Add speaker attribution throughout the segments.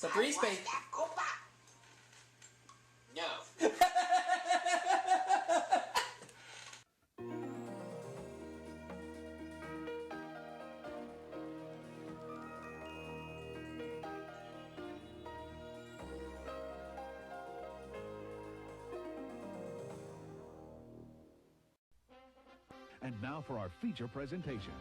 Speaker 1: So 3 space.
Speaker 2: No.
Speaker 3: And now for our feature presentation.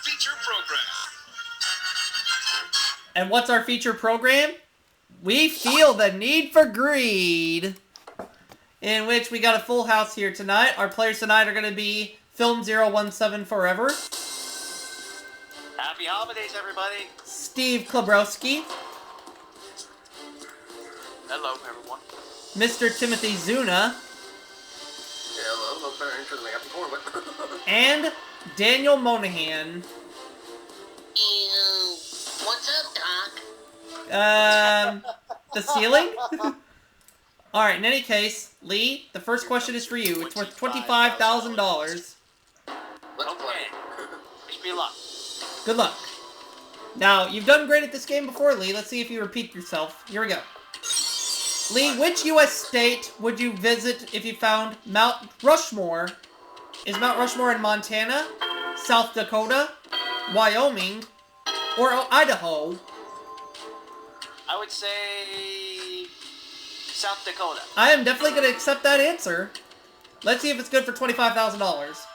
Speaker 4: Feature program.
Speaker 1: And what's our feature program? We feel the need for greed. In which we got a full house here tonight. Our players tonight are going to be Film 017 Forever.
Speaker 5: Happy holidays, everybody.
Speaker 1: Steve Klabrowski.
Speaker 5: Hello, everyone.
Speaker 1: Mr. Timothy Zuna.
Speaker 2: Hello, that's better intro than I got before, but...
Speaker 1: And Daniel Monahan.
Speaker 6: Ew. What's up, Doc?
Speaker 1: The ceiling? Alright, in any case, Lee, the first question is for you. It's worth $25,000.
Speaker 2: Let's
Speaker 5: Okay.
Speaker 2: play.
Speaker 5: Wish me luck.
Speaker 1: Good luck. Now, you've done great at this game before, Lee. Let's see if you repeat yourself. Here we go. Lee, which U.S. state would you visit if you found Mount Rushmore? Is Mount Rushmore in Montana, South Dakota, Wyoming, or Idaho?
Speaker 5: I would say South Dakota.
Speaker 1: I am definitely going to accept that answer. Let's see if it's good for $25,000.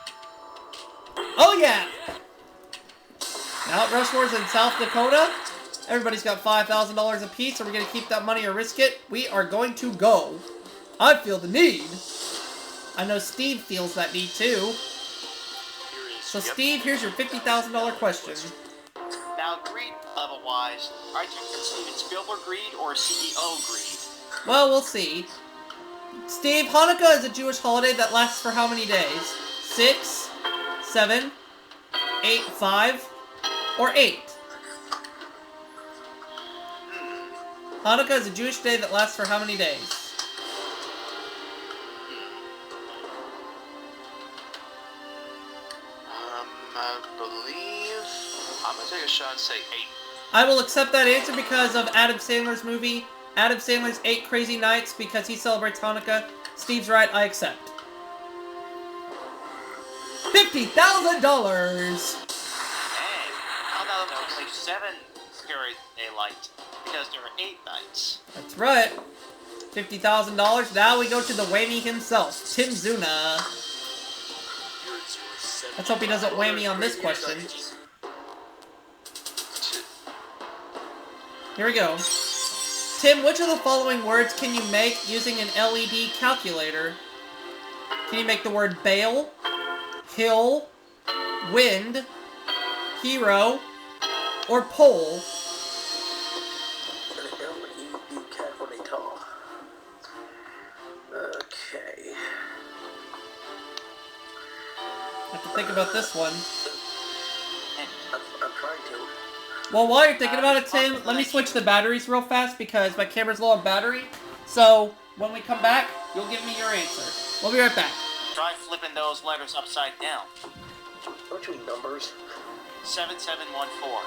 Speaker 1: Oh, yeah! Mount Rushmore's in South Dakota. Everybody's got $5,000 apiece. Are we going to keep that money or risk it? We are going to go. I feel the need. I know Steve feels that need too. So Steve, here's your $50,000 question.
Speaker 5: Now, greed level-wise, are you Steven Spielberg greed or CEO greed?
Speaker 1: Well, we'll see. Steve, Hanukkah is a Jewish holiday that lasts for how many days? 6, 7, 8, 5, or 8? Hanukkah is a Jewish day that lasts for how many days?
Speaker 5: I believe... I'm gonna take a shot and say 8.
Speaker 1: I will accept that answer because of Adam Sandler's movie, Adam Sandler's 8 Crazy Nights, because he celebrates Hanukkah. Steve's right, I accept. $50,000!
Speaker 5: Hey, how about only 7 carry daylight? Because there are 8 nights.
Speaker 1: That's right. $50,000. Now we go to the whammy himself, Tim Zuna. Let's hope he doesn't whammy on this question. Here we go. Tim, which of the following words can you make using an LED calculator? Can you make the word bail, hill, wind, hero, or pole?
Speaker 2: Okay.
Speaker 1: Have to think about this one.
Speaker 2: I'm trying to.
Speaker 1: Well, while you're thinking about it, Tim, let me switch the batteries real fast because my camera's low on battery. So, when we come back, you'll give me your answer. We'll be right back.
Speaker 5: Try flipping those letters upside down.
Speaker 2: Don't you mean numbers?
Speaker 5: 7714.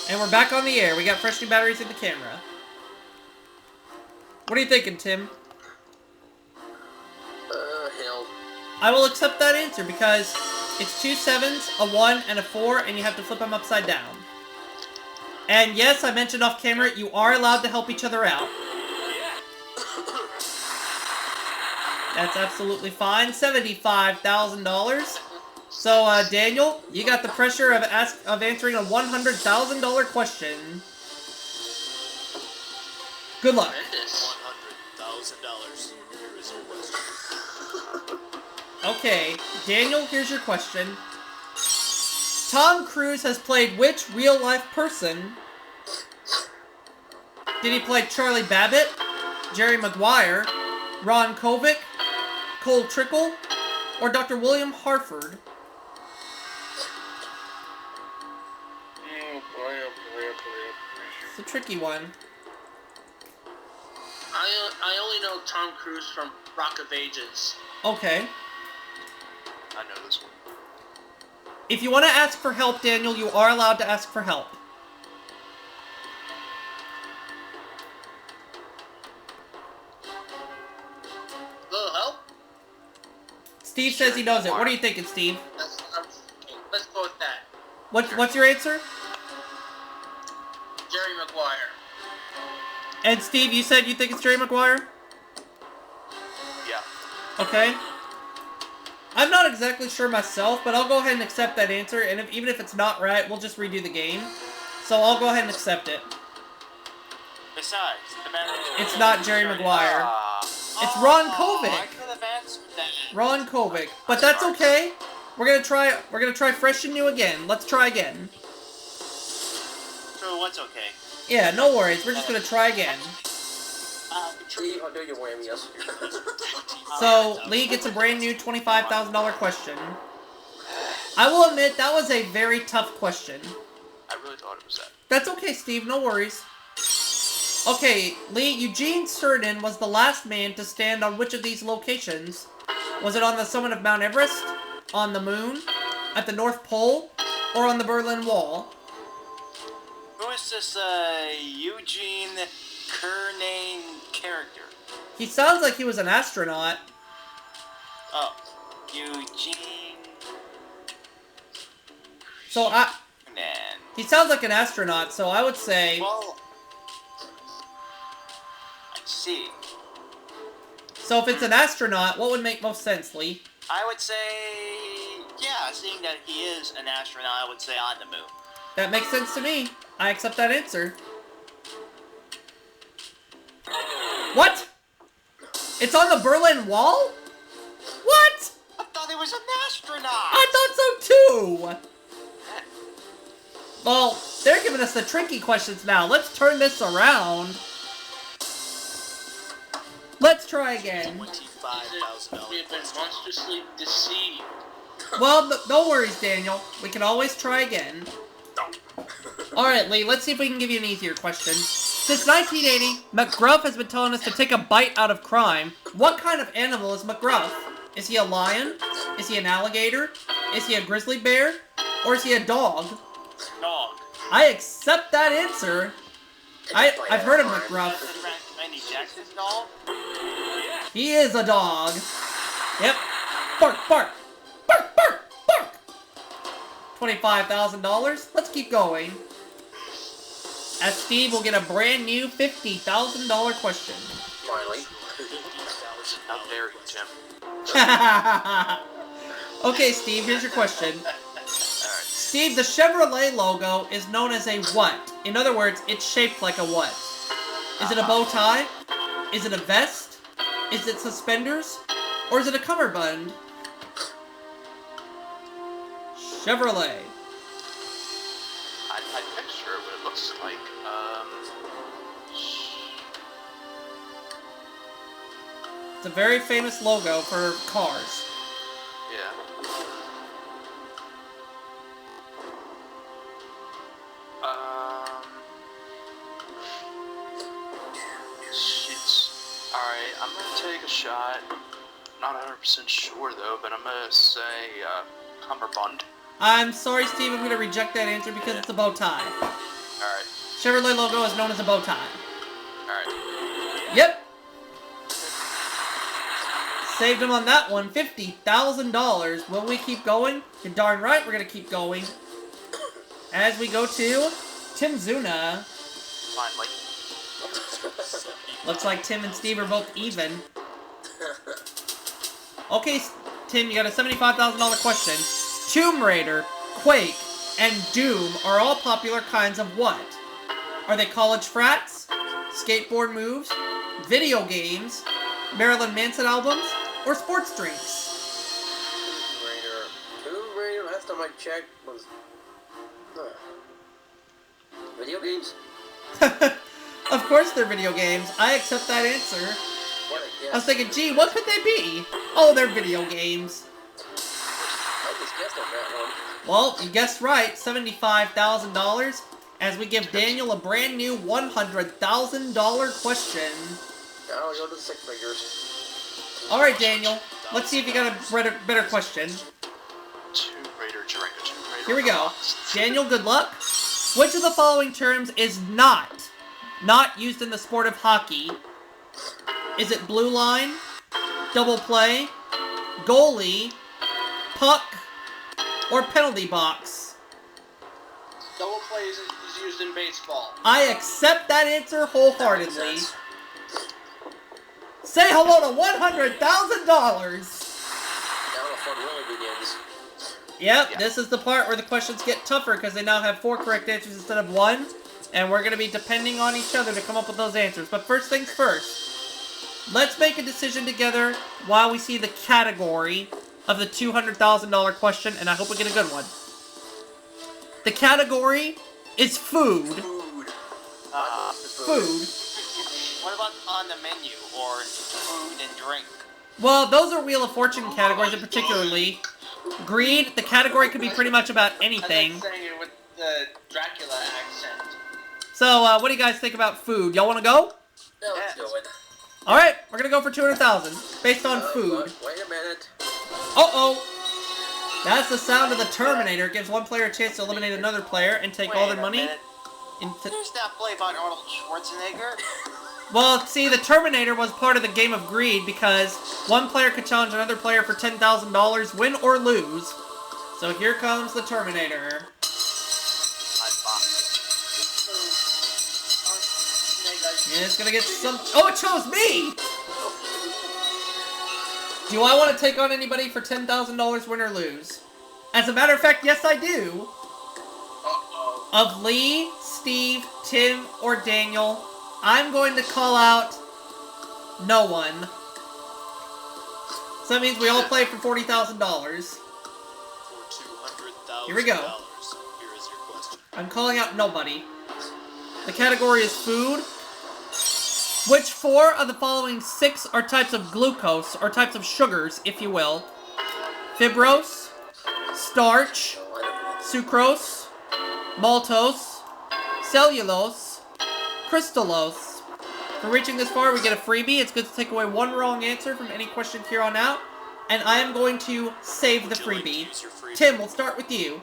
Speaker 1: And we're back on the air. We got fresh new batteries in the camera. What are you thinking, Tim?
Speaker 2: Hell.
Speaker 1: I will accept that answer because it's 2 7s, a 1, and a 4, and you have to flip them upside down. And yes, I mentioned off camera, you are allowed to help each other out. That's absolutely fine. $75,000. So, Daniel, you got the pressure of answering a $100,000 question. Good luck.
Speaker 4: $100,000. Here is your question.
Speaker 1: Okay, Daniel, here's your question. Tom Cruise has played which real-life person? Did he play Charlie Babbitt, Jerry Maguire, Ron Kovic, Cole Trickle, or Dr. William Harford? It's a tricky one.
Speaker 6: I only know Tom Cruise from Rock of Ages.
Speaker 1: Okay.
Speaker 4: I know this one.
Speaker 1: If you want to ask for help, Daniel, you are allowed to ask for help.
Speaker 6: Little help?
Speaker 1: Steve says he knows it. What are you thinking, Steve?
Speaker 6: Let's go with that.
Speaker 1: What's your answer?
Speaker 6: Jerry Maguire.
Speaker 1: And Steve, you said you think it's Jerry Maguire?
Speaker 4: Yeah.
Speaker 1: Okay. I'm not exactly sure myself, but I'll go ahead and accept that answer, and even if it's not right, we'll just redo the game. So I'll go ahead and accept it.
Speaker 5: Besides, the man...
Speaker 1: It's not Jerry Maguire. It's Ron Kovic.
Speaker 5: I could have answered that.
Speaker 1: Ron Kovic. But that's okay. We're gonna try fresh and new again. Let's try again.
Speaker 5: So what's okay?
Speaker 1: Yeah, no worries. We're just gonna try again.
Speaker 2: Steve, I'll do your whammies.
Speaker 1: So, Lee gets a brand new $25,000 question. I will admit, that was a very tough question.
Speaker 4: I really thought it was that.
Speaker 1: That's okay, Steve. No worries. Okay, Lee, Eugene Cernan was the last man to stand on which of these locations? Was it on the summit of Mount Everest, on the moon, at the North Pole, or on the Berlin Wall?
Speaker 5: Who is this, Eugene Cernan character?
Speaker 1: He sounds like he was an astronaut.
Speaker 5: Oh, Eugene...
Speaker 1: So, he sounds like an astronaut, so I would say...
Speaker 5: Well... I see.
Speaker 1: So if it's an astronaut, what would make most sense, Lee?
Speaker 5: I would say... Yeah, seeing that he is an astronaut, I would say on the moon.
Speaker 1: That makes sense to me. I accept that answer. What? It's on the Berlin Wall? What?
Speaker 5: I thought he was an astronaut!
Speaker 1: I thought so too! Well, they're giving us the tricky questions now. Let's turn this around. Let's try again.
Speaker 6: We
Speaker 5: $25,000.
Speaker 6: have been monstrously deceived.
Speaker 1: Well, no worries, Daniel. We can always try again. Alright, Lee, let's see if we can give you an easier question. Since 1980, McGruff has been telling us to take a bite out of crime. What kind of animal is McGruff? Is he a lion? Is he an alligator? Is he a grizzly bear? Or is he a dog?
Speaker 5: Dog.
Speaker 1: I accept that answer. I've heard of McGruff.
Speaker 5: Randy Jackson's dog?
Speaker 1: He is a dog. Yep. Bark, bark. Bark, bark, bark. $25,000. Let's keep going. As Steve will get a brand new $50,000 question.
Speaker 2: Finally.
Speaker 4: How dare you, Tim?
Speaker 1: Okay, Steve, here's your question. Steve, the Chevrolet logo is known as a what? In other words, it's shaped like a what? Is it a bow tie? Is it a vest? Is it suspenders? Or is it a cummerbund? Chevrolet.
Speaker 4: I picture what it looks like.
Speaker 1: It's a very famous logo for cars.
Speaker 4: Yeah. Shit. Alright, I'm gonna take a shot. Not 100% sure though, but I'm gonna say, cummerbund.
Speaker 1: I'm sorry, Steve, I'm going to reject that answer because it's a bow tie.
Speaker 4: Alright.
Speaker 1: Chevrolet logo is known as a bow tie.
Speaker 4: Alright.
Speaker 1: Yep. Saved him on that one. $50,000. Will we keep going? You're darn right we're going to keep going. As we go to Tim Zuna.
Speaker 4: Finally.
Speaker 1: Looks like Tim and Steve are both even. Okay, Tim, you got a $75,000 question. Tomb Raider, Quake, and Doom are all popular kinds of what? Are they college frats, skateboard moves, video games, Marilyn Manson albums, or sports drinks?
Speaker 2: Tomb Raider. Last time I checked was Video games?
Speaker 1: Of course they're video games. I accept that answer.
Speaker 2: What a guess.
Speaker 1: I was thinking, gee, what could they be? Oh, they're video games.
Speaker 2: I just guessed on that one.
Speaker 1: Well, you guessed right. $75,000 as we give Daniel a brand new $100,000 question.
Speaker 2: Now I'll go to 6 figures.
Speaker 1: All right, Daniel. Let's see if you got a better question.
Speaker 4: Tomb Raider drink. A Tomb Raider
Speaker 1: Here we go.
Speaker 4: box.
Speaker 1: Daniel, good luck. Which of the following terms is not used in the sport of hockey? Is it blue line, double play, goalie, puck, or penalty box?
Speaker 6: Double play is used in baseball.
Speaker 1: I accept that answer
Speaker 2: That
Speaker 1: wholeheartedly.
Speaker 2: makes sense.
Speaker 1: Say hello to $100,000.
Speaker 2: Now the fun really begins.
Speaker 1: Yep,
Speaker 4: Yeah.
Speaker 1: this is the part where the questions get tougher because they now have 4 correct answers instead of 1. And we're going to be depending on each other to come up with those answers. But first things first, let's make a decision together while we see the category of the $200,000 question, and I hope we get a good one. The category is food.
Speaker 2: Food.
Speaker 1: Food.
Speaker 5: What about on the menu or food and drink?
Speaker 1: Well, those are Wheel of Fortune categories, and particularly greed. The category could be pretty much about anything.
Speaker 6: I like saying it with the Dracula accent.
Speaker 1: So, what do you guys think about food? Y'all want to go?
Speaker 2: Now let's do it.
Speaker 1: All right, we're gonna go for 200,000 based on food.
Speaker 2: But wait a minute.
Speaker 1: Uh-oh. That's the sound of the Terminator. It gives one player a chance to eliminate another player and take all
Speaker 5: Wait
Speaker 1: their
Speaker 5: a
Speaker 1: money.
Speaker 5: minute.
Speaker 1: Into...
Speaker 5: There's that play about Arnold Schwarzenegger.
Speaker 1: Well, see, the Terminator was part of the game of greed because one player could challenge another player for $10,000, win or lose. So here comes the Terminator. And it's gonna get some... Oh, it chose me! Do I want to take on anybody for $10,000 win or lose? As a matter of fact, yes I do. Of Lee, Steve, Tim, or Daniel, I'm going to call out no one. So that means we all play for $40,000.
Speaker 7: For $200,000.
Speaker 1: Here we go.
Speaker 7: Here is your question.
Speaker 1: I'm calling out nobody. The category is food. Which 4 of the following 6 are types of glucose, or types of sugars, if you will? Fibrose, starch, sucrose, maltose, cellulose, crystallose. For reaching this far, we get a freebie. It's good to take away 1 wrong answer from any question here on out. And I am going to save the
Speaker 7: Would you like to
Speaker 1: freebie.
Speaker 7: use your freebie?
Speaker 1: Tim, we'll start with you.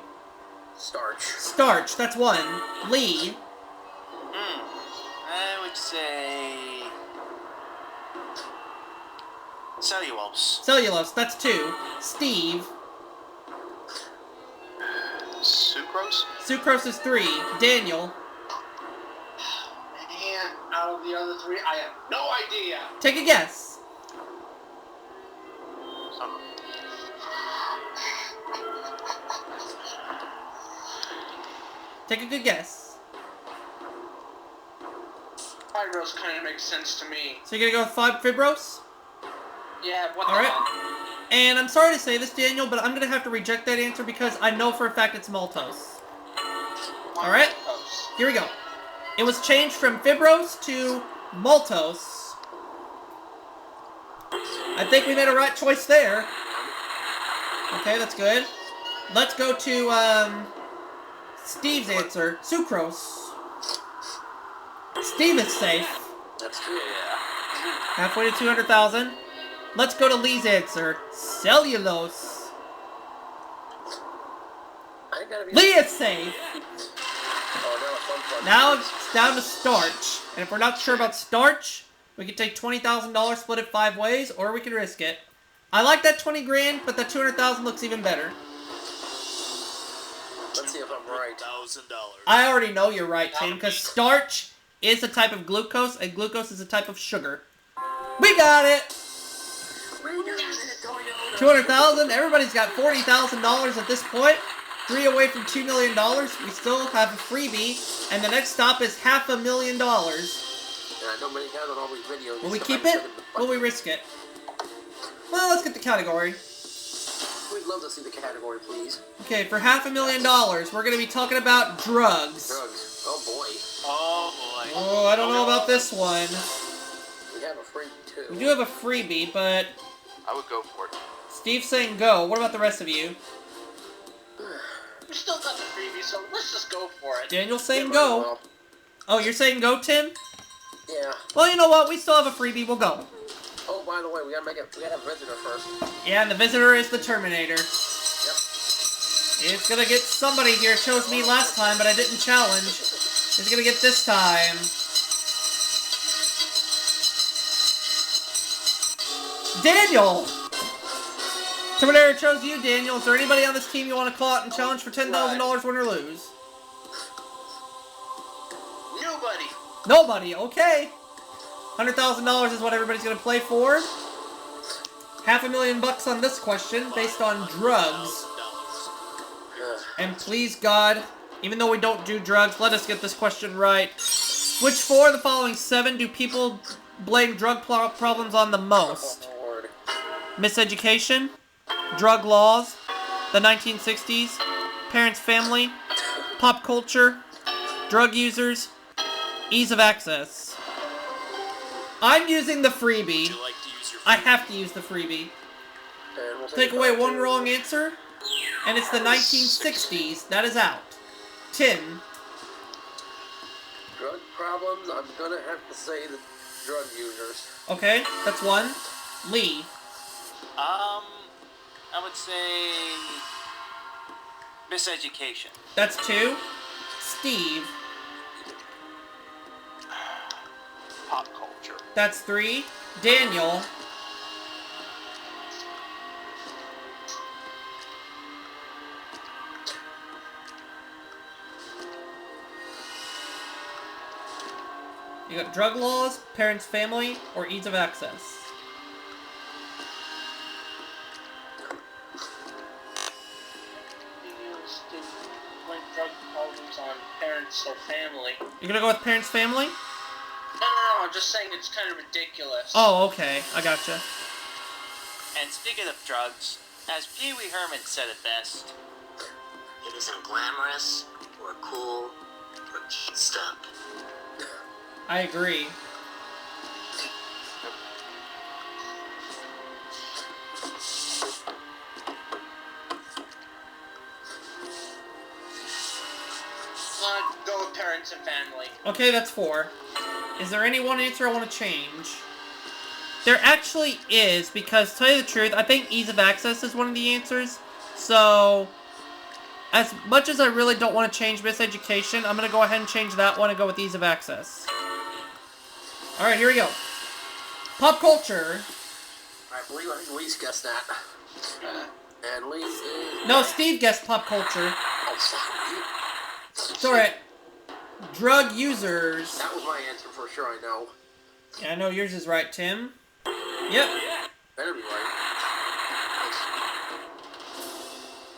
Speaker 2: Starch.
Speaker 1: Starch, that's 1. Lee,
Speaker 5: I would say cellulose.
Speaker 1: cellulose, that's 2. Steve,
Speaker 4: Sucrose?
Speaker 1: sucrose is 3. Daniel,
Speaker 6: Man, out of the other 3, I have no idea.
Speaker 1: take a guess. Take a good guess.
Speaker 6: Pyros kind of makes sense to me.
Speaker 1: So you're gonna go with 5 Fibrose?
Speaker 6: Yeah, what the
Speaker 1: Alright.
Speaker 6: hell?
Speaker 1: And I'm sorry to say this, Daniel, but I'm gonna have to reject that answer because I know for a fact it's maltose. Alright.
Speaker 6: Pyros.
Speaker 1: Here we go. It was changed from Fibrose to maltose. I think we made a right choice there. Okay, that's good. Let's go to, Steve's answer. Sucrose. Steve is safe.
Speaker 2: That's true.
Speaker 1: Halfway to 200,000. Let's go to Lee's answer. Cellulose.
Speaker 2: I ain't gotta be.
Speaker 1: Lee is safe.
Speaker 2: Oh, now a fun part.
Speaker 1: Now it's down to starch. And if we're not sure about starch, we can take $20,000, split it 5 ways, or we can risk it. I like that 20 grand, but that 200,000 looks even better.
Speaker 2: Let's see if I'm right.
Speaker 7: $1,000.
Speaker 1: I already know you're right, Tim, because starch is a type of glucose, and glucose is a type of sugar. We got it! 200,000. Everybody's got $40,000 at this point. 3 away from $2 million. We still have a freebie, and the next stop is $500,000.
Speaker 2: And I know many guys on all these videos.
Speaker 1: Will we keep it? Will we risk it? Well, let's get the category.
Speaker 2: We'd love to see the category, please.
Speaker 1: Okay, for $500,000, we're going to be talking about drugs.
Speaker 2: Drugs. Oh boy.
Speaker 5: Oh boy.
Speaker 1: Oh, I don't know about this one.
Speaker 2: We have a freebie too.
Speaker 1: We do have a freebie, but
Speaker 4: I would go for it.
Speaker 1: Steve's saying go. What about the rest of you?
Speaker 6: We still got the freebie, so let's just go for it.
Speaker 1: Daniel's saying
Speaker 2: Yeah,
Speaker 1: go.
Speaker 2: well,
Speaker 1: Oh, you're saying go, Tim?
Speaker 2: yeah.
Speaker 1: Well, you know what? We still have a freebie. We'll go.
Speaker 2: Oh, by the way, we gotta have a visitor first.
Speaker 1: Yeah, and the visitor is the Terminator.
Speaker 2: Yep.
Speaker 1: It's gonna get somebody here. Chose me last time, but I didn't challenge. It's gonna get this time. Daniel! Terminator chose you, Daniel. Is there anybody on this team you want to call out and challenge for $10,000 win or lose?
Speaker 6: Nobody.
Speaker 1: Nobody. Okay. $100,000 is what everybody's gonna play for. $500,000 on this question, based on drugs. And please, God, even though we don't do drugs, let us get this question right. Which 4 of the following 7 do people blame drug problems on the most?
Speaker 2: Oh, Lord.
Speaker 1: Miseducation, drug laws, the 1960s, parents' family, pop culture, drug users, ease of access. I'm using the freebie.
Speaker 7: Would you like to use your
Speaker 1: I have to use the freebie.
Speaker 2: And we'll
Speaker 1: Take away one wrong answer, and it's the 1960s. That is out. Tim.
Speaker 2: Drug problems, I'm gonna have to say the drug users.
Speaker 1: Okay, that's 1. Lee.
Speaker 5: I would say miseducation.
Speaker 1: That's 2. Steve.
Speaker 4: Pop culture.
Speaker 1: That's 3. Daniel. You got drug laws, parents' family, or ease of access.
Speaker 6: Blame drug problems on parents or family.
Speaker 1: You're gonna go with parents' family?
Speaker 6: No, I'm just saying it's kind of ridiculous.
Speaker 1: Oh, okay. I gotcha.
Speaker 5: And speaking of drugs, as Pee Wee Herman said it best,
Speaker 8: It isn't glamorous or cool or cheesed up.
Speaker 1: I agree.
Speaker 6: Go with parents and family.
Speaker 1: Okay, that's 4. Is there any one answer I want to change? There actually is, because to tell you the truth, I think ease of access is one of the answers. So, as much as I really don't want to change miseducation, I'm going to go ahead and change that one and go with ease of access. Alright, here we go. Pop culture.
Speaker 2: I think Lee's guessed that. And Lee is...
Speaker 1: No, Steve guessed pop culture.
Speaker 2: Oh, sorry.
Speaker 1: It's alright. Drug users.
Speaker 2: That was my answer for sure, I know.
Speaker 1: Yeah, I know yours is right, Tim. Yep.
Speaker 2: Better be right.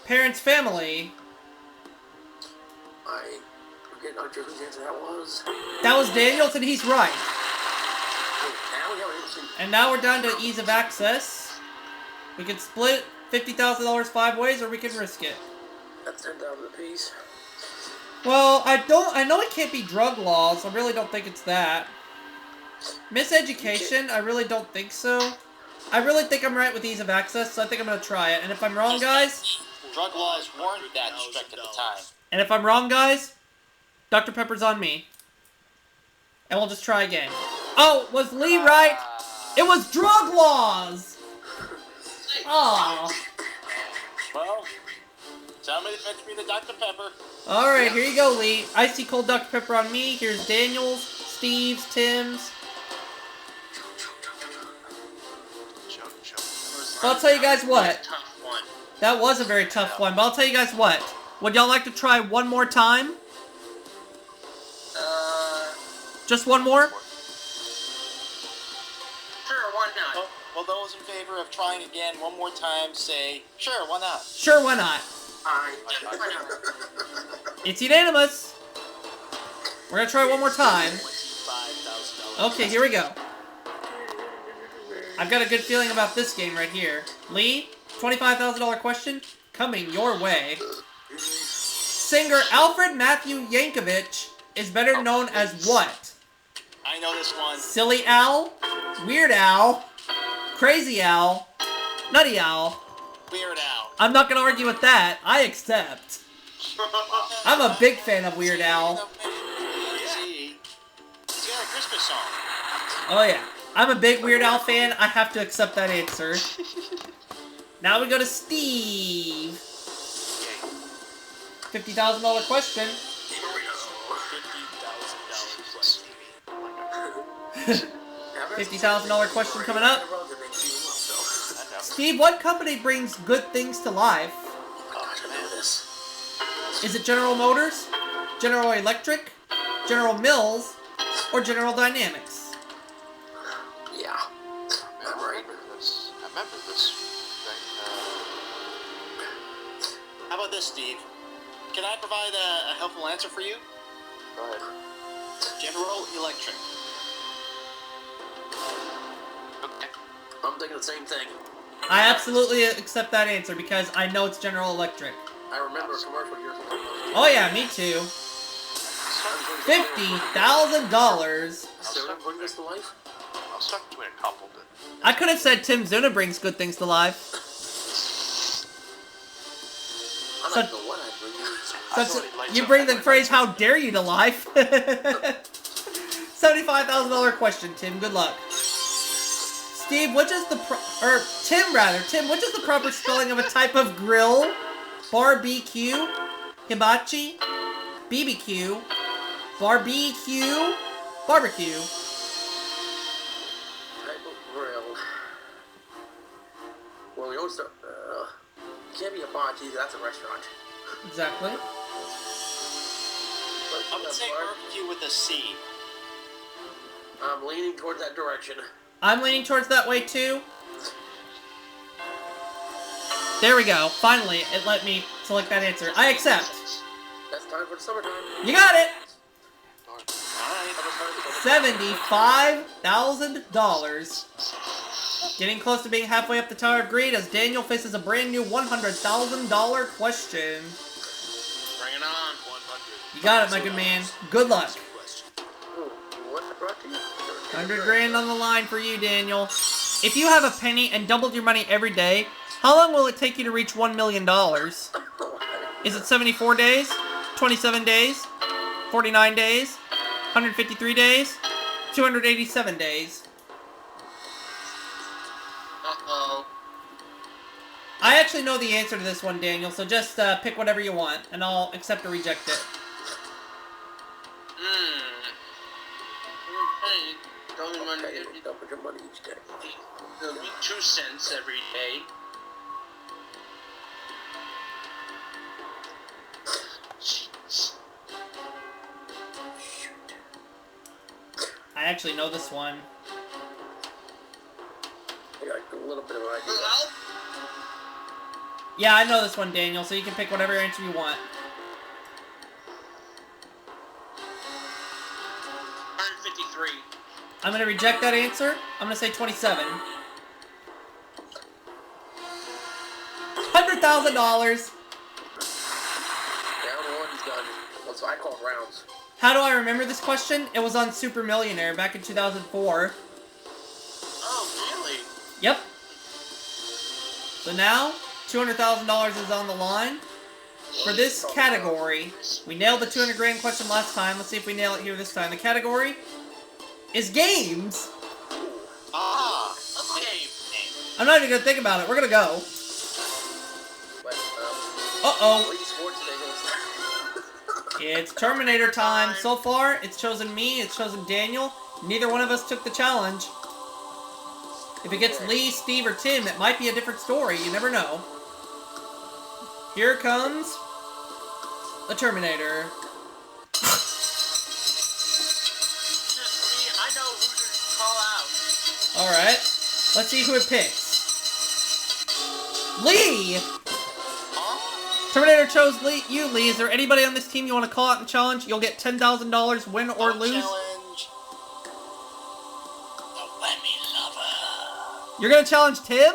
Speaker 1: Parents' family.
Speaker 2: I forget not sure whose answer that was.
Speaker 1: That was Daniel's, and he's right.
Speaker 2: Now we have an interesting...
Speaker 1: And now we're down to ease of access. We can split $50,000 5 ways, or we can risk it.
Speaker 2: That's 10,000 apiece.
Speaker 1: Well, I know it can't be drug laws. I really don't think it's that. Miseducation, I really don't think so. I really think I'm right with ease of access, so I think I'm going to try it. And if I'm wrong, guys...
Speaker 5: drug laws weren't that strict at the time.
Speaker 1: And if I'm wrong, guys, Dr. Pepper's on me. And we'll just try again. Oh, was Lee right? It was drug laws! Aww.
Speaker 5: Well, somebody fetch me the Dr. Pepper.
Speaker 1: Alright, here you go, Lee. Icy cold Dr. Pepper on me. Here's Daniel's, Steve's, Tim's. Well, I'll tell you guys what.
Speaker 6: Tough one.
Speaker 1: That was a very tough one, but I'll tell you guys what. Would y'all like to try one more time? Just one more?
Speaker 6: Sure, why not?
Speaker 5: Well, those in favor of trying again one more time say, sure, why not?
Speaker 1: Sure, why not?
Speaker 2: Alright.
Speaker 1: It's unanimous. We're gonna try one more time.
Speaker 5: $25,000.
Speaker 1: Okay, here we go. I've got a good feeling about this game right here. Lee, $25,000 question coming your way. Singer Alfred Matthew Yankovic is better known as what?
Speaker 5: I know this one.
Speaker 1: Silly Al, Weird Al, Crazy Al, Nutty Al.
Speaker 5: Weird Al.
Speaker 1: I'm not gonna argue with that. I accept. I'm a big fan of Weird Al.
Speaker 5: He's got a Christmas song.
Speaker 1: Oh yeah. I'm a big Weird Al fan. I have to accept that answer. Now we go to Steve. $50,000 question. $50,000 question coming up. Steve, what company brings good things to life? Is it General Motors, General Electric, General Mills, or General Dynamics?
Speaker 2: Yeah.
Speaker 4: I remember this thing.
Speaker 5: How about this, Steve? Can I provide a helpful answer for you?
Speaker 4: Go ahead.
Speaker 5: General Electric.
Speaker 4: Okay.
Speaker 2: I'm thinking the same thing.
Speaker 1: I absolutely accept that answer because I know it's General Electric.
Speaker 2: I remember a commercial years ago.
Speaker 1: Oh yeah, me too. $50,000.
Speaker 2: Sarah, bring this to life?
Speaker 4: I'll stuck between a couple, but
Speaker 1: I could have said Tim Zuna brings good things to life.
Speaker 2: I'm
Speaker 1: So-
Speaker 2: not sure what I bring you.
Speaker 1: So you bring the phrase "How dare you" to life. $75,000 question, Tim. Good luck. Steve, which is the Tim, which is the proper spelling of a type of grill? Barbecue, hibachi, BBQ, barbecue, barbecue.
Speaker 2: Type of grill. Well, we always start. Can't be hibachi. That's a restaurant.
Speaker 1: Exactly.
Speaker 2: Let's
Speaker 5: I would say barbecue with a C.
Speaker 2: I'm leaning towards that direction.
Speaker 1: I'm leaning towards that way too. There we go. Finally, it let me select that answer. I accept.
Speaker 2: That's time for the summertime.
Speaker 1: You got it.
Speaker 5: Alright.
Speaker 1: $75,000. Getting close to being halfway up the Tower of Greed as Daniel faces a brand new $100,000 question.
Speaker 5: Bring it on.
Speaker 4: 100.
Speaker 1: You got it, my good man. Good luck.
Speaker 2: Ooh, what I brought to you?
Speaker 1: 100 grand on the line for you, Daniel. If you have a penny and doubled your money every day, how long will it take you to reach $1 million? Is it 74 days? 27 days? 49 days? 153 days? 287 days?
Speaker 5: Uh-oh.
Speaker 1: I actually know the answer to this one, Daniel, so just pick whatever you want, and I'll accept or reject it.
Speaker 2: Okay, double your money each day.
Speaker 5: It'll be 2 cents every day.
Speaker 1: I actually know this one.
Speaker 2: I got a little bit of an idea.
Speaker 5: Well,
Speaker 1: Yeah, I know this one, Daniel, so you can pick whatever answer you want.
Speaker 5: 153.
Speaker 1: I'm going to reject that answer. I'm going to say 27. $100,000.
Speaker 2: Down one, he's done. That's what I call rounds.
Speaker 1: How do I remember this question? It was on Super Millionaire back in 2004.
Speaker 5: Oh, really?
Speaker 1: Yep. So now, $200,000 is on the line. For this category, we nailed the 200 grand question last time. Let's see if we nail it here this time. The category is games.
Speaker 5: Ah, okay.
Speaker 1: I'm not even going to think about it. We're going to go.
Speaker 2: But,
Speaker 1: Uh-oh.
Speaker 2: Wii Sports today
Speaker 1: It's Terminator time. So far, it's chosen me, it's chosen Daniel. Neither one of us took the challenge. If it gets Lee, Steve, or Tim, it might be a different story. You never know. Here comes the Terminator.
Speaker 5: Just me, I know who to call out.
Speaker 1: Alright. Let's see who it picks. Lee!
Speaker 5: Huh?
Speaker 1: Terminator chose Lee. You, Lee. Is there anybody on this team you want to call out and challenge? You'll get $10,000, win or lose.
Speaker 5: Challenge. The Whammy Lover.
Speaker 1: You're going to challenge Tim?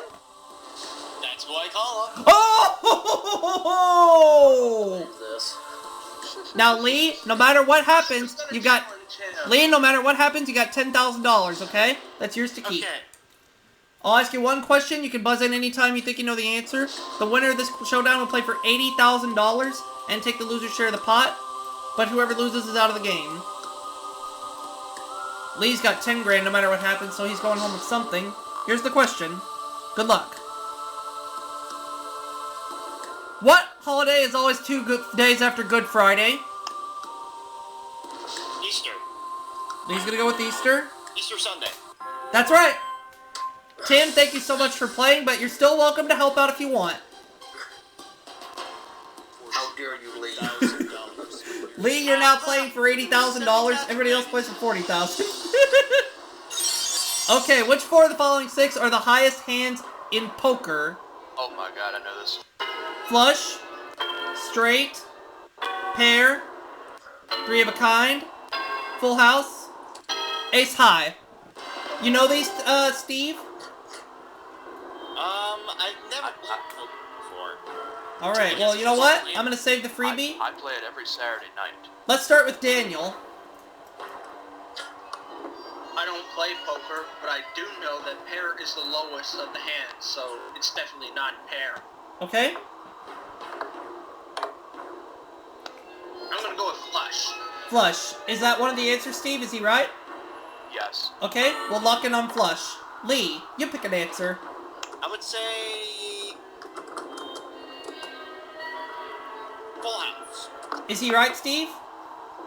Speaker 5: That's
Speaker 7: who I call him.
Speaker 1: Oh!
Speaker 2: This.
Speaker 1: Now, Lee, no matter what happens, you got... Lee, no matter what happens, you got $10,000, okay? That's yours to keep.
Speaker 5: Okay.
Speaker 1: I'll ask you one question. You can buzz in anytime you think you know the answer. The winner of this showdown will play for $80,000 and take the loser's share of the pot. But whoever loses is out of the game. Lee's got 10 grand no matter what happens, so he's going home with something. Here's the question. Good luck. What holiday is always 2 good days after Good Friday?
Speaker 5: Easter.
Speaker 1: Lee's gonna go with Easter.
Speaker 5: Easter Sunday.
Speaker 1: That's right. Tim, thank you so much for playing, but you're still welcome to help out if you want.
Speaker 2: How dare you, Lee?
Speaker 7: $1,000.
Speaker 1: Lee, you're now playing for $80,000. Everybody else plays for $40,000. Okay, which 4 of the following 6 are the highest hands in poker?
Speaker 4: Oh my god, I know this.
Speaker 1: Flush, straight, pair, 3 of a kind, full house, ace high. You know these, Steve?
Speaker 5: I've never played poker before.
Speaker 1: Alright, well, you know what? I'm gonna save the freebie.
Speaker 4: I play it every Saturday night.
Speaker 1: Let's start with Daniel.
Speaker 6: I don't play poker, but I do know that pair is the lowest of the hands, so it's definitely not pair.
Speaker 1: Okay?
Speaker 6: I'm gonna go with flush.
Speaker 1: Flush. Is that one of the answers, Steve? Is he right?
Speaker 4: Yes.
Speaker 1: Okay, we'll lock in on flush. Lee, you pick an answer.
Speaker 5: I would say full house.
Speaker 1: Is he right, Steve?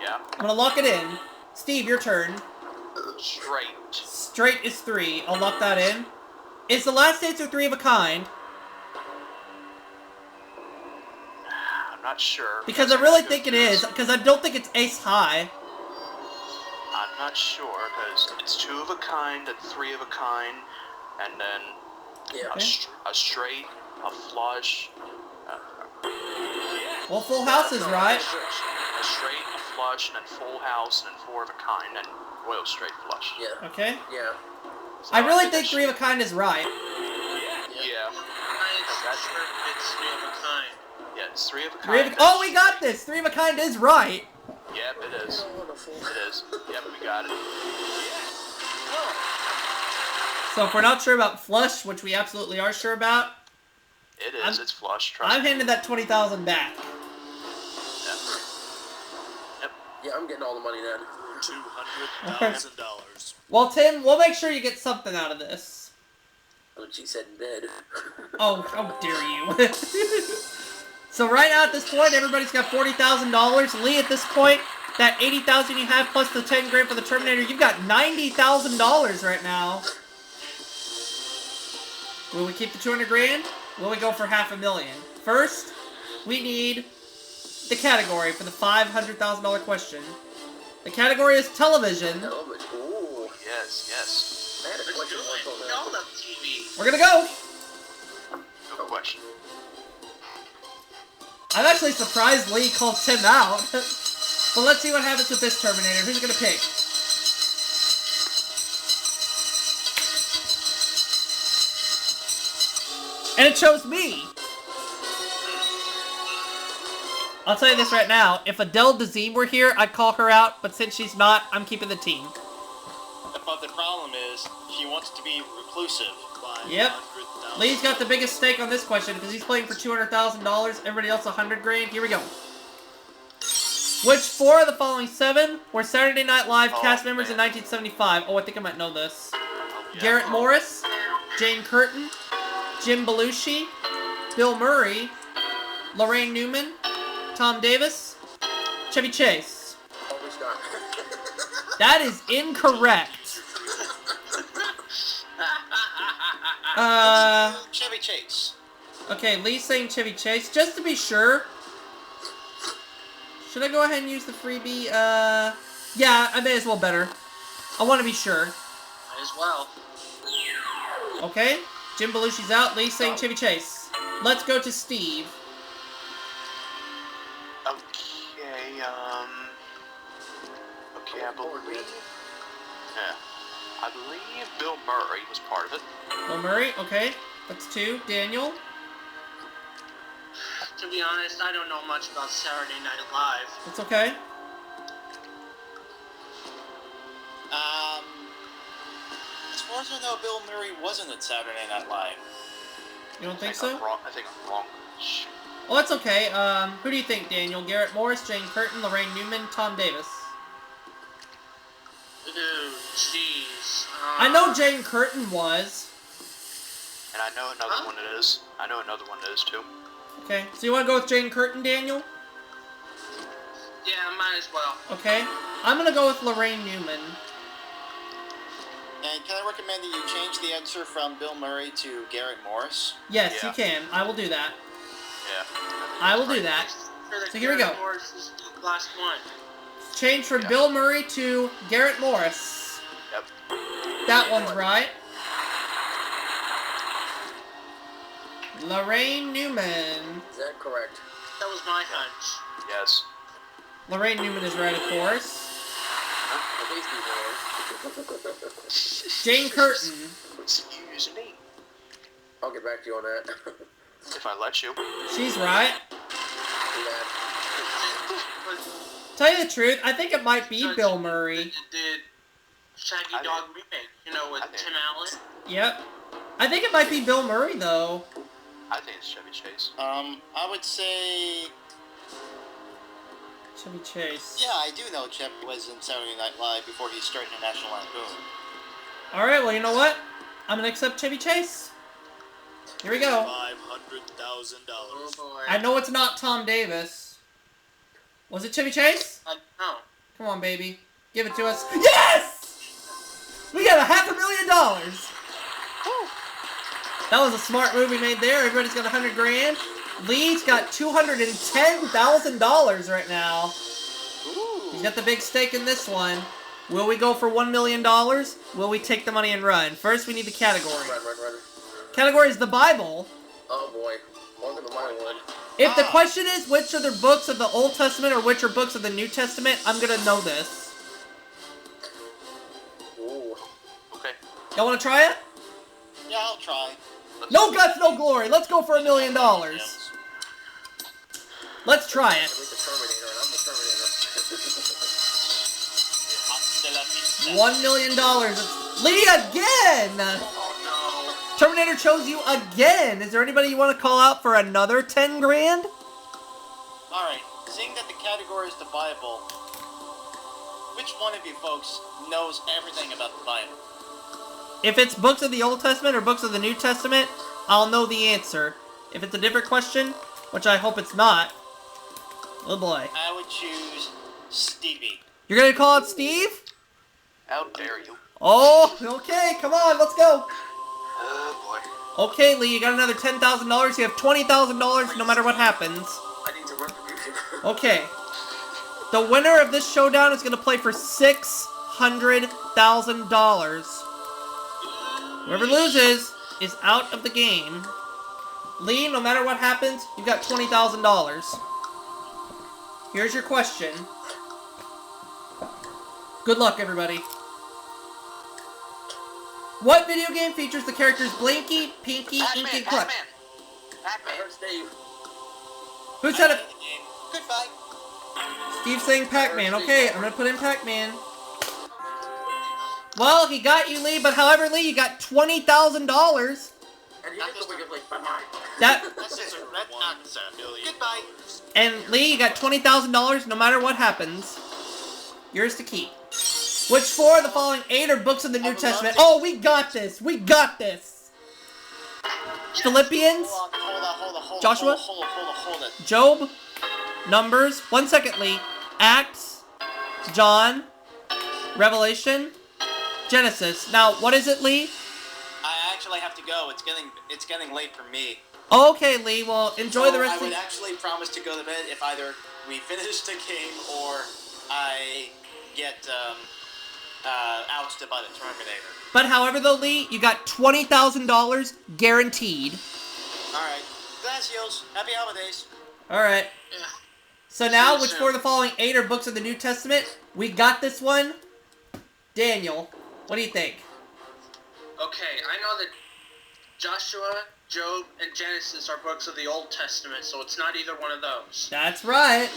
Speaker 4: Yeah.
Speaker 1: I'm gonna lock it in. Steve, your turn.
Speaker 4: Straight.
Speaker 1: Straight is 3. I'll lock that in. Is the last answer 3 of a kind?
Speaker 4: I'm not sure.
Speaker 1: Because I really think it is, because I don't think it's ace high.
Speaker 4: I'm not sure, because it's 2 of a kind and 3 of a kind, and then
Speaker 2: Yeah.
Speaker 4: a straight, a flush,
Speaker 1: Well, full house is right.
Speaker 4: a straight, a flush, and then full house, and then 4 of a kind, and royal straight flush.
Speaker 2: Yeah.
Speaker 1: Okay.
Speaker 2: Yeah.
Speaker 4: So
Speaker 1: I really
Speaker 4: I
Speaker 1: think 3 of a kind is right.
Speaker 4: Yeah.
Speaker 6: I'm sure it's 3 of a kind.
Speaker 4: Yeah, it's 3 of a
Speaker 1: 3 of
Speaker 4: kind.
Speaker 1: a, oh, we got this! 3 of a kind is right.
Speaker 4: Yep, it is. It is. Yep, we got it.
Speaker 1: So if we're not sure about flush, which we absolutely are sure about,
Speaker 4: It is. It's flush. Trust
Speaker 1: I'm
Speaker 4: me.
Speaker 1: handing that 20,000 back.
Speaker 4: Yep. Yep.
Speaker 2: Yeah, I'm getting all the money then.
Speaker 7: $200,000.
Speaker 1: Well, Tim, we'll make sure you get something out of this.
Speaker 2: What she said in bed.
Speaker 1: Oh, how dare you. So right now at this point, everybody's got $40,000. Lee, at this point, that $80,000 you have plus the 10 grand for the Terminator, you've got $90,000 right now. Will we keep the 200 grand? Will we go for $500,000? First, we need the category for the $500,000 question. The category is television.
Speaker 2: Oh, but ooh.
Speaker 4: Yes. Yes.
Speaker 2: I had a
Speaker 6: Let's
Speaker 2: question
Speaker 6: do
Speaker 2: mark
Speaker 6: it.
Speaker 2: on
Speaker 6: We
Speaker 2: that.
Speaker 6: all love TV.
Speaker 1: We're gonna go.
Speaker 4: No question.
Speaker 1: I'm actually surprised Lee called Tim out. But let's see what happens with this Terminator. Who's gonna pick? And it chose me. I'll tell you this right now. If Adele Dazeem were here, I'd call her out. But since she's not, I'm keeping the team.
Speaker 5: But the problem is, she wants to be reclusive.
Speaker 1: Yep.
Speaker 7: $500,000.
Speaker 1: Lee's got the biggest stake on this question because he's playing for $200,000. Everybody else 100 grand. Here we go. Which 4 of the following 7 were Saturday Night Live cast members in 1975? Oh, I think I might know this. Garrett Morris, Jane Curtin, Jim Belushi, Bill Murray, Lorraine Newman, Tom Davis, Chevy Chase.
Speaker 2: Always done.
Speaker 1: That is incorrect.
Speaker 5: Chevy Chase.
Speaker 1: Okay, Lee's saying Chevy Chase. Just to be sure, should I go ahead and use the freebie? Yeah, I may as well better. I want to be sure.
Speaker 6: Might as well.
Speaker 1: Okay, Jim Belushi's out. Lee's saying Chevy Chase. Let's go to Steve.
Speaker 4: Okay, I believe... Yeah. I believe Bill Murray was part of it.
Speaker 1: Bill Murray, okay. That's 2. Daniel.
Speaker 6: To be honest, I don't know much about Saturday Night Live.
Speaker 1: It's okay.
Speaker 5: As far as I know, Bill Murray wasn't at Saturday Night Live.
Speaker 1: You don't
Speaker 4: I
Speaker 1: think
Speaker 4: think
Speaker 1: so?
Speaker 4: I'm wrong. I think I'm wrong. Shh.
Speaker 1: Well, that's okay. Who do you think, Daniel? Garrett Morris, Jane Curtin, Lorraine Newman, Tom Davis?
Speaker 6: Ooh, jeez.
Speaker 1: I know Jane Curtin was.
Speaker 4: And I know another one it is. I know another one it is too.
Speaker 1: Okay, so you want to go with Jane Curtin, Daniel?
Speaker 6: Yeah, might as well.
Speaker 1: Okay. I'm going to go with Lorraine Newman.
Speaker 5: And can I recommend that you change the answer from Bill Murray to Garrett Morris?
Speaker 1: Yes,
Speaker 4: Yeah.
Speaker 1: you can. I will do that.
Speaker 4: Yeah.
Speaker 1: I will do that. So here we go.
Speaker 6: Morris is the last one.
Speaker 1: Change from
Speaker 4: Yeah.
Speaker 1: Bill Murray to Garrett Morris.
Speaker 4: Yep.
Speaker 1: That one's right. Lorraine Newman.
Speaker 2: Is that correct?
Speaker 6: That was my hunch.
Speaker 4: Yes.
Speaker 1: Lorraine Newman is right, of course. Jane Curtin.
Speaker 4: Excuse me.
Speaker 2: I'll get back to you on that.
Speaker 4: If I let you.
Speaker 1: She's right.
Speaker 2: Yeah.
Speaker 1: Tell you the truth, I think it might be Bill Murray.
Speaker 6: Did Shaggy
Speaker 4: I
Speaker 6: Dog remake, with
Speaker 4: I think-
Speaker 6: Tim Allen.
Speaker 1: Yep. I think it might be Bill Murray, though.
Speaker 4: I think it's Chevy Chase.
Speaker 5: I would say...
Speaker 1: Chevy Chase.
Speaker 5: Yeah, I do know Chevy was in Saturday Night Live before he started in National Lampoon.
Speaker 1: Alright, well, you know what? I'm gonna accept Chevy Chase. Here we go.
Speaker 5: $500,000.
Speaker 6: Oh boy.
Speaker 1: I know it's not Tom Davis. Was it Chevy Chase?
Speaker 6: No.
Speaker 1: Come on, baby. Give it to us. Yes! We got $500,000! That was a smart move we made there. Everybody's got $100 grand. Lee's got $210,000 right now. He's got the big stake in this one. Will we go for $1 million? Will we take the money and run? First, we need the category.
Speaker 2: Run.
Speaker 1: Category is the Bible.
Speaker 2: Oh boy. More than my one.
Speaker 1: If the question is which are the books of the Old Testament or which are books of the New Testament, I'm gonna know this.
Speaker 2: Ooh.
Speaker 4: Okay.
Speaker 1: Y'all wanna try it?
Speaker 5: Yeah, I'll try.
Speaker 1: No guts, no glory. Let's go for $1 million. Let's try it.
Speaker 2: I mean the Terminator, and I'm the Terminator.
Speaker 1: $1 million. It's Lee again! Terminator chose you again. Is there anybody you want to call out for another 10 grand?
Speaker 5: Alright, seeing that the category is the Bible, which one of you folks knows everything about the Bible?
Speaker 1: If it's books of the Old Testament or books of the New Testament, I'll know the answer. If it's a different question, which I hope it's not, oh boy.
Speaker 5: I would choose Stevie.
Speaker 1: You're gonna call out Steve?
Speaker 4: How dare you?
Speaker 1: Oh, okay, come on, let's go.
Speaker 4: Oh boy.
Speaker 1: Okay, Lee, you got another $10,000. You have $20,000 no matter what happens.
Speaker 2: I need some retribution.
Speaker 1: Okay. The winner of this showdown is gonna play for $600,000. Whoever loses is out of the game. Lee, no matter what happens, you got $20,000. Here's your question. Good luck, everybody. What video game features the characters Blinky, Pinky, Inky, Clutch?
Speaker 2: I heard Steve.
Speaker 1: Who said it?
Speaker 5: Goodbye.
Speaker 1: Steve's saying Pac-Man. Okay, I'm gonna put in Pac-Man. Well, he got you, Lee, but however, Lee, you got $20,000.
Speaker 2: And he did the wicked like, bye-bye.
Speaker 5: That's just a red accent. Goodbye.
Speaker 1: And Lee, you got $20,000 no matter what happens. Yours to keep. Which four of the following 8 are books of the New Testament? Oh, we got this. We got this. Philippians,
Speaker 5: Hold on.
Speaker 1: Joshua?
Speaker 5: Hold it.
Speaker 1: Job, Numbers, 1 second, Lee, Acts, John, Revelation, Genesis. Now, what is it, Lee?
Speaker 5: I actually have to go. It's getting late for me.
Speaker 1: Okay, Lee, well, enjoy the
Speaker 5: So
Speaker 1: rest
Speaker 5: I
Speaker 1: of
Speaker 5: would
Speaker 1: the...
Speaker 5: actually promise to go to bed if either we finish the game or I get ousted by the Terminator.
Speaker 1: But however, though, Lee, you got $20,000 guaranteed.
Speaker 5: Alright. Gracias. Happy holidays.
Speaker 1: Alright.
Speaker 6: Yeah.
Speaker 1: So now,
Speaker 6: See you
Speaker 1: which
Speaker 6: soon.
Speaker 1: four of the following 8 are books of the New Testament? We got this one. Daniel, what do you think?
Speaker 6: Okay, I know that Joshua Job, and Genesis are books of the Old Testament, so it's not either one of those.
Speaker 1: That's right.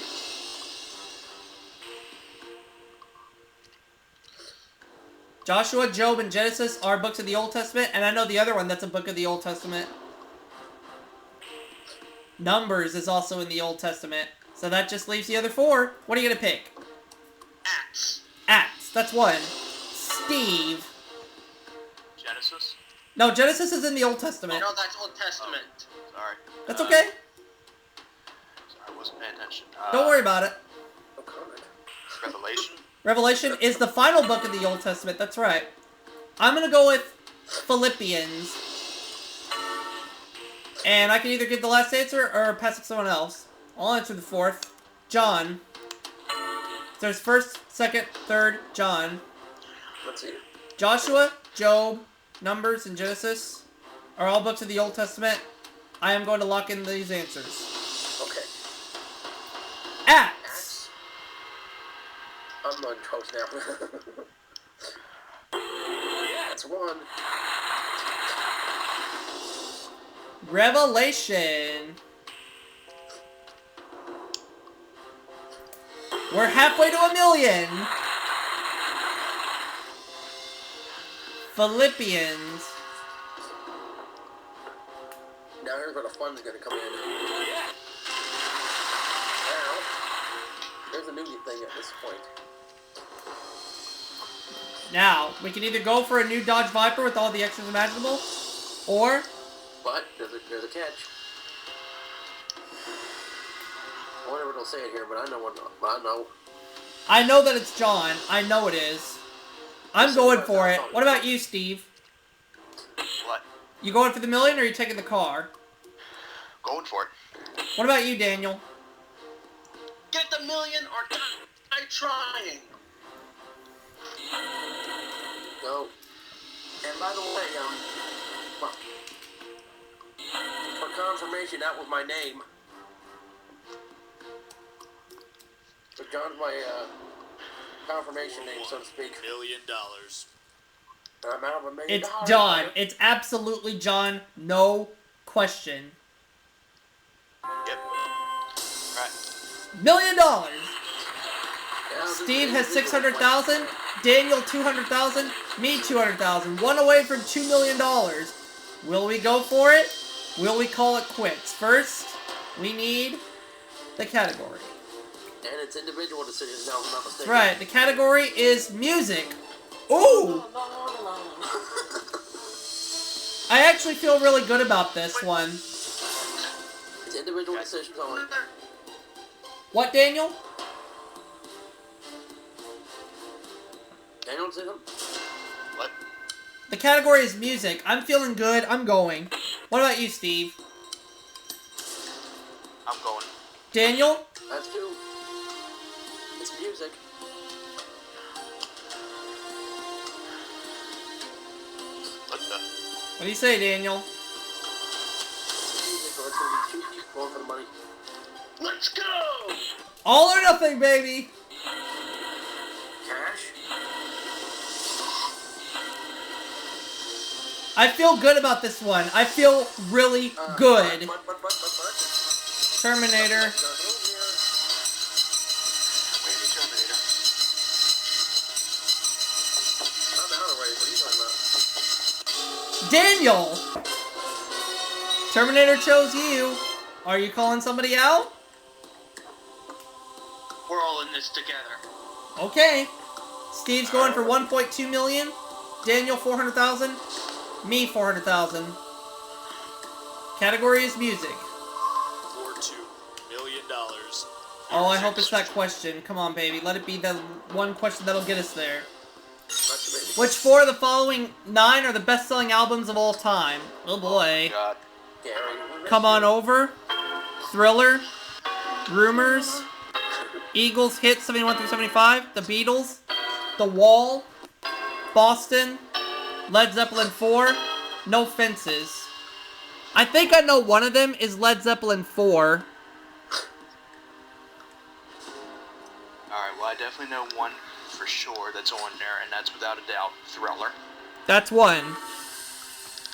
Speaker 1: Joshua, Job, and Genesis are books of the Old Testament, and I know the other one that's a book of the Old Testament. Numbers is also in the Old Testament, so that just leaves the other 4. What are you gonna pick?
Speaker 6: Acts.
Speaker 1: Acts, that's 1. Steve.
Speaker 4: Genesis?
Speaker 1: No, Genesis is in the Old Testament.
Speaker 6: No, that's Old Testament.
Speaker 4: Sorry.
Speaker 1: That's okay.
Speaker 4: Sorry, I wasn't paying attention.
Speaker 1: Don't worry about it.
Speaker 2: No comment.
Speaker 4: Revelation?
Speaker 1: Revelation is the final book of the Old Testament, that's right. I'm gonna go with Philippians. And I can either give the last answer or pass it to someone else. I'll answer the 4th. John. So there's 1st, 2nd, 3rd, John.
Speaker 2: Let's see.
Speaker 1: Joshua, Job, Numbers, and Genesis are all books of the Old Testament. I am going to lock in these answers.
Speaker 2: Okay.
Speaker 1: Acts.
Speaker 2: I'm on toast now. That's 1.
Speaker 1: Revelation. We're halfway to 1 million. Philippians.
Speaker 2: Now here's where the fun's gonna come in. Now, there's a new thing at this point.
Speaker 1: Now, we can either go for a new Dodge Viper with all the extras imaginable, or...
Speaker 2: But there's a catch. I wonder what it'll say it here, but I know what I know.
Speaker 1: I know that it's John. I know it is. I'm going for it. What about you, Steve?
Speaker 4: What?
Speaker 1: You going for the million, or are you taking the car?
Speaker 4: Going for it.
Speaker 1: What about you, Daniel?
Speaker 6: Get the million or die trying.
Speaker 2: No. And by the way, for confirmation, that was my name. So John's my confirmation name, so to speak.
Speaker 7: $1 million.
Speaker 2: I'm out of $1 million.
Speaker 1: It's John. It's absolutely John. No question.
Speaker 4: Yep. Right.
Speaker 1: $1 million.
Speaker 2: Now, this
Speaker 1: Steve
Speaker 2: is
Speaker 1: has
Speaker 2: individual
Speaker 1: 600,000. Daniel 200,000. Me 200,000. 1 away from $2 million. Will we go for it? Will we call it quits? First, we need the category.
Speaker 2: And it's individual decisions now, if I'm not
Speaker 1: That's
Speaker 2: mistaken.
Speaker 1: right. The category is music. Ooh! I actually feel really good about this one.
Speaker 2: It's individual decisions only.
Speaker 1: What, Daniel?
Speaker 2: Daniel, say them?
Speaker 4: What?
Speaker 1: The category is music. I'm feeling good. I'm going. What about you, Steve?
Speaker 4: I'm going.
Speaker 1: Daniel?
Speaker 2: That's 2. It's music.
Speaker 4: What the?
Speaker 1: What do you say, Daniel?
Speaker 2: It's music, so it's going to be 2 people going for the money.
Speaker 6: Let's go!
Speaker 1: All or nothing, baby!
Speaker 2: Cash?
Speaker 1: I feel good about this one. I feel really good.
Speaker 2: But.
Speaker 1: Terminator.
Speaker 4: Maybe Terminator.
Speaker 2: I'm out already. What are you talking about?
Speaker 1: Daniel! Terminator chose you. Are you calling somebody out?
Speaker 6: We're all in this together.
Speaker 1: Okay. Steve's going for 1.2 million. Daniel 400,000. Me 400,000. Category is music.
Speaker 7: For $2 million.
Speaker 1: Oh, I hope it's that question. Come on, baby. Let it be the one question that'll get us there.
Speaker 2: Not your baby.
Speaker 1: Which 4 of the following 9 are the best-selling albums of all time? Oh boy.
Speaker 4: God.
Speaker 2: Gary,
Speaker 1: Come On Over, Thriller, Rumors, Eagles Hit 71 through 75, The Beatles, The Wall, Boston, Led Zeppelin 4, No Fences. I think I know one of them is Led Zeppelin 4.
Speaker 4: Alright, well I definitely know one for sure that's on there, and that's without a doubt Thriller.
Speaker 1: That's one.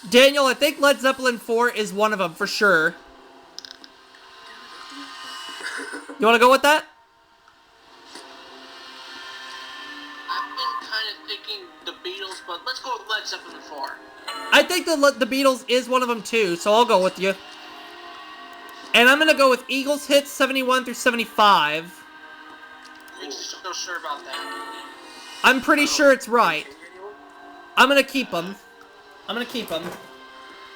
Speaker 1: Daniel, I think Led Zeppelin 4 is one of them, for sure. You want to go with that?
Speaker 6: I've been kind of thinking the Beatles, but let's go with Led Zeppelin 4.
Speaker 1: I think the Beatles is one of them too, so I'll go with you. And I'm gonna go with Eagles hits 71 through 75.
Speaker 6: You're so sure about that?
Speaker 1: I'm pretty sure it's right. I'm gonna keep them. I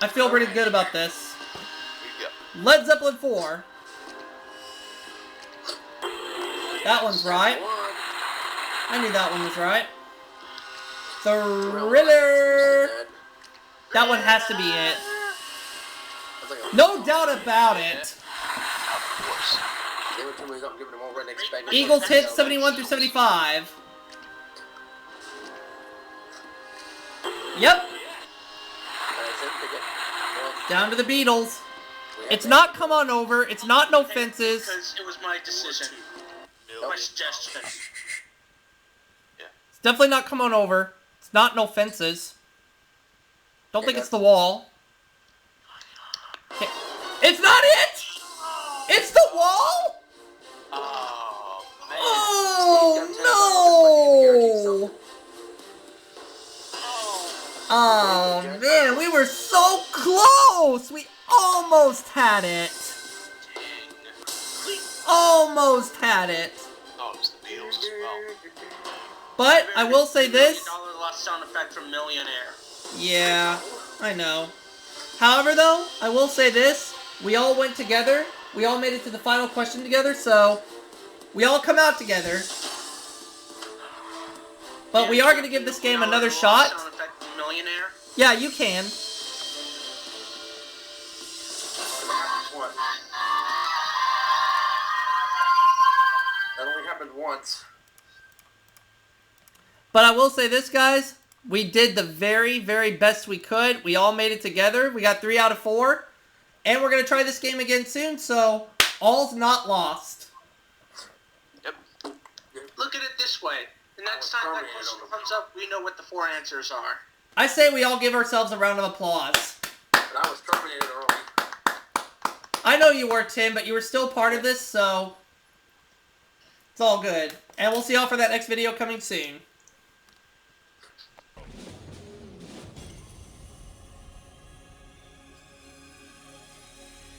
Speaker 1: feel pretty good about this. Led Zeppelin 4. That one's right. I knew that one was right. Thriller. That one has to be it. No doubt about it. Eagles hit 71 through 75. Yep. Down to the Beatles. It's not Come On Over. It's not No Fences.
Speaker 6: Because it was my decision. My suggestion.
Speaker 1: It's definitely not Come On Over. It's not No Fences. Don't think it's The Wall. Okay. It's not it! It's The Wall?
Speaker 4: Oh, man.
Speaker 1: Oh, no! Oh, man, we were so close! We almost had it! We almost had it!
Speaker 4: Oh, it was the Beatles as well.
Speaker 1: But, I will say this...
Speaker 6: $1 lost sound effect from Millionaire.
Speaker 1: Yeah, I know. However, though, I will say this. We all went together. We all made it to the final question together, so... We all come out together. But we are going to give this game another shot.
Speaker 6: Sound effect from Millionaire.
Speaker 1: Yeah, you can.
Speaker 2: What? That only happened once.
Speaker 1: But I will say this, guys. We did the very, very best we could. We all made it together. We got 3 out of 4. And we're going to try this game again soon, so all's not lost.
Speaker 4: Yep.
Speaker 6: Look at it this way. The next time that question comes up, we know what the 4 answers are.
Speaker 1: I say we all give ourselves a round of applause.
Speaker 2: But I was terminated early.
Speaker 1: I know you were, Tim, but you were still part of this, so... It's all good. And we'll see y'all for that next video coming soon.